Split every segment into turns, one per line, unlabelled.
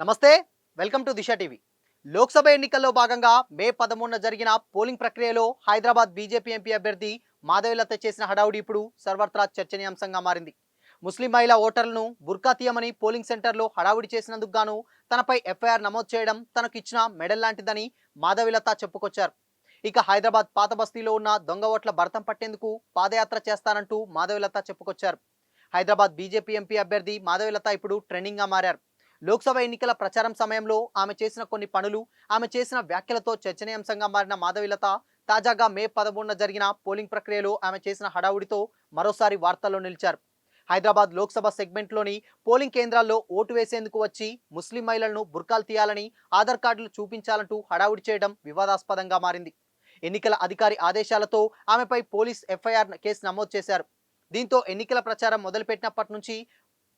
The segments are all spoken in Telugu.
నమస్తే. Welcome to Disha TV. Lok Sabha ఎన్నికల్లో భాగంగా మే 13న జరిగిన పోలింగ్ ప్రక్రియలో హైదరాబాద్ బీజేపీ ఎంపీ అభ్యర్థి మాధవిలత చేసిన హడావుడి ఇప్పుడు సర్వత్రా చర్చనీయాంశంగా మారింది. ముస్లిం మహిళా ఓటర్లను బుర్కా తీయమని పోలింగ్ సెంటర్లో హడావుడి చేసినందుకు గాను తనపై ఎఫ్ఐఆర్ నమోదు చేయడం తనకు ఇచ్చిన మెడల్ లాంటిదని మాధవిలత చెప్పుకొచ్చారు. ఇక హైదరాబాద్ పాత బస్తీలో ఉన్న దొంగ ఓట్ల భరతం పట్టేందుకు పాదయాత్ర చేస్తానంటూ మాధవిలత చెప్పుకొచ్చారు. హైదరాబాద్ బీజేపీ ఎంపీ అభ్యర్థి మాధవిలత ఇప్పుడు ట్రెండింగ్గా మారారు. లోక్సభ ఎన్నికల ప్రచారం సమయంలో ఆమె చేసిన కొన్ని పనులు, ఆమె చేసిన వ్యాఖ్యలతో చర్చనీయాంశంగా మారిన మాధవిలత తాజాగా మే 13న జరిగిన పోలింగ్ ప్రక్రియలో ఆమె చేసిన హడావుడితో మరోసారి వార్తల్లో నిలిచారు. హైదరాబాద్ లోక్సభ సెగ్మెంట్లోని పోలింగ్ కేంద్రాల్లో ఓటు వేసేందుకు వచ్చి ముస్లిం మహిళలను బుర్కాలు తీయాలని, ఆధార్ కార్డులు చూపించాలంటూ హడావుడి చేయడం వివాదాస్పదంగా మారింది. ఎన్నికల అధికారి ఆదేశాలతో ఆమెపై పోలీస్ ఎఫ్ఐఆర్ కేసు నమోదు చేశారు. దీంతో ఎన్నికల ప్రచారం మొదలుపెట్టినప్పటి నుంచి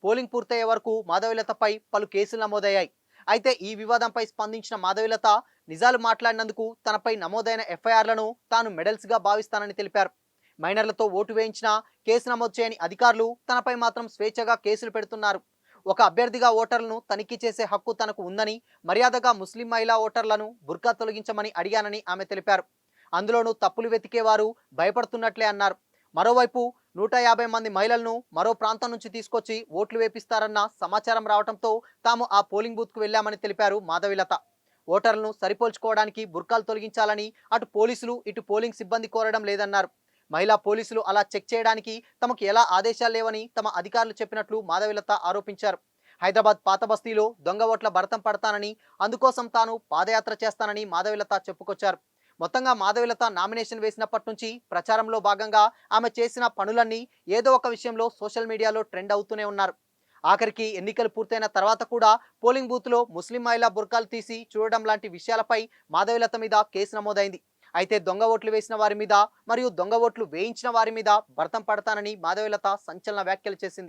పోలింగ్ పూర్తయ్యే వరకు మాధవిలతపై పలు కేసులు నమోదయ్యాయి. అయితే ఈ వివాదంపై స్పందించిన మాధవిలత నిజాలు మాట్లాడినందుకు తనపై నమోదైన ఎఫ్ఐఆర్లను తాను మెడల్స్గా భావిస్తానని తెలిపారు. మైనర్లతో ఓటు వేయించినా కేసు నమోదు చేయని అధికారులు తనపై మాత్రం స్వేచ్ఛగా కేసులు పెడుతున్నారు. ఒక అభ్యర్థిగా ఓటర్లను తనిఖీ చేసే హక్కు తనకు ఉందని, మర్యాదగా ముస్లిం మహిళా ఓటర్లను బుర్కా తొలగించమని అడిగానని ఆమె తెలిపారు. అందులోనూ తప్పులు వెతికేవారు భయపడుతున్నట్లే అన్నారు. మరోవైపు 150 మంది మహిళలను మరో ప్రాంతం నుంచి తీసుకొచ్చి ఓట్లు వేపిస్తారన్న సమాచారం రావడంతో తాము ఆ పోలింగ్ బూత్కు వెళ్లామని తెలిపారు మాధవిలత. ఓటర్లను సరిపోల్చుకోవడానికి బుర్కాలు తొలగించాలని అటు పోలీసులు ఇటు పోలింగ్ సిబ్బంది కోరడం లేదన్నారు. మహిళా పోలీసులు అలా చెక్ చేయడానికి తమకు ఎలా ఆదేశాలు లేవని తమ అధికారులు చెప్పినట్లు మాధవిలత ఆరోపించారు. హైదరాబాద్ పాత బస్తీలో దొంగ ఓట్ల భరతం పడతానని, అందుకోసం తాను పాదయాత్ర చేస్తానని మాధవిలత చెప్పుకొచ్చారు. మొత్తంగా మాధవిలత నామినేషన్ వేసినప్పటి నుంచి ప్రచారంలో భాగంగా ఆమె చేసిన పనులన్నీ ఏదో ఒక విషయంలో సోషల్ మీడియాలో ట్రెండ్ అవుతూనే ఉన్నారు. ఆఖరికి ఎన్నికలు పూర్తయిన తర్వాత కూడా పోలింగ్ బూత్లో ముస్లిం మహిళా బుర్కాలు తీసి చూడడం లాంటి విషయాలపై మాధవిలత మీద కేసు నమోదైంది. అయితే దొంగ ఓట్లు వేసిన వారి మీద మరియు దొంగ ఓట్లు వేయించిన వారి మీద భరతం పడతానని మాధవిలత సంచలన వ్యాఖ్యలు చేసింది.